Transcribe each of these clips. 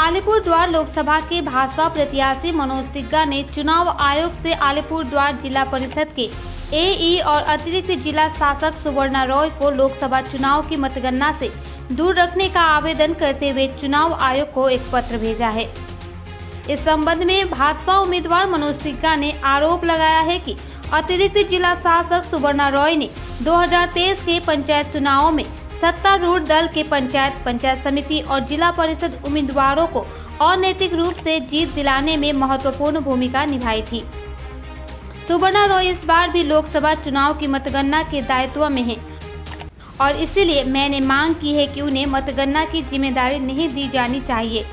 अलीपुरद्वार लोकसभा के भाजपा प्रत्याशी मनोज तिग्गा ने चुनाव आयोग से अलीपुरद्वार जिला परिषद के एई और अतिरिक्त जिला शासक सुवर्णा रॉय को लोकसभा चुनाव की मतगणना से दूर रखने का आवेदन करते हुए चुनाव आयोग को एक पत्र भेजा है। इस संबंध में भाजपा उम्मीदवार मनोज तिग्गा ने आरोप लगाया है कि अतिरिक्त जिला शासक सुवर्णा रॉय ने 2023 के पंचायत चुनावों में सत्तारूढ़ दल के पंचायत समिति और जिला परिषद उम्मीदवारों को अनैतिक रूप से जीत दिलाने में महत्वपूर्ण भूमिका निभाई थी। सुवर्णा रॉय इस बार भी लोकसभा चुनाव की मतगणना के दायित्व में है और इसीलिए मैंने मांग की है कि उन्हें मतगणना की जिम्मेदारी नहीं दी जानी चाहिए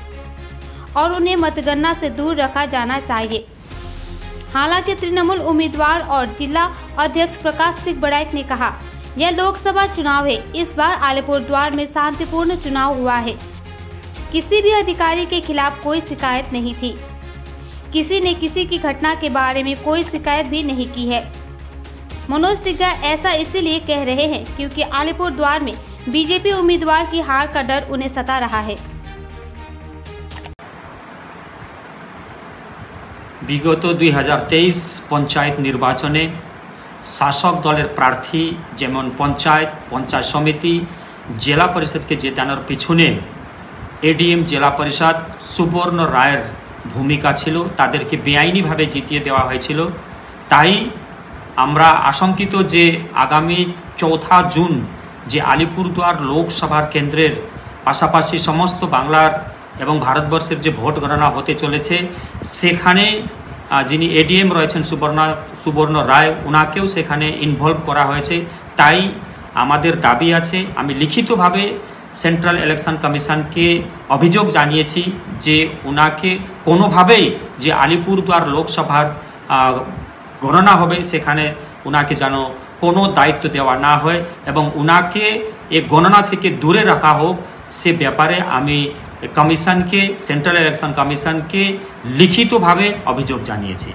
और उन्हें मतगणना से दूर रखा जाना चाहिए। हालांकि तृणमूल उम्मीदवार और जिला अध्यक्ष प्रकाश सिंह बड़ैक ने कहा, यह लोकसभा चुनाव है। इस बार अलीपुरद्वार में शांतिपूर्ण चुनाव हुआ है। किसी भी अधिकारी के खिलाफ कोई शिकायत नहीं थी। किसी ने किसी की घटना के बारे में कोई शिकायत भी नहीं की है। मनोज तिग्गा ऐसा इसीलिए कह रहे हैं क्योंकि अलीपुरद्वार में बीजेपी उम्मीदवार की हार का डर उन्हें सता रहा है। विगत 2023 पंचायत निर्वाचने शासक दलेर प्रार्थी जेमन पंचायत समिति जिला परिषद के जेतानोर पिछने एडीएम जिला परिषद सुवर्ण रायर भूमिका छिलो, तादेरके बेआईनी भावे जितिए देवा हयेछिलो। ताई आमरा आशंकित जे आगामी 4 जून जे आलिपुरद्वार लोकसभा केंद्रेर पाशापाशी समस्त बांगलार एवं भारतवर्षेर जे भोट गणना होते चलेछे सेखाने जिनी एडीएम रयेछेन सुवर्ण राय उनाकेও सेखाने इनभल्व करा हयेछे। ताई आमादेर दाबी आछे, आमी लिखितभावे सेंट्रल इलेक्शन कमिशन के अभियोग जानिয়েছি जे उनाके कोनोभावेই जे आलिपुरद्वार लोकसभार गणना होबे सेखाने उनाके जानो कोनो दायित्व देवा ना हय एवं उनाके एक गणना थेके दूरे रखा होक से ব্যাপারে आमी कमिशन के सेंट्रल इलेक्शन कमिशन के लिखित भावे अभियोग जानिয়েছি।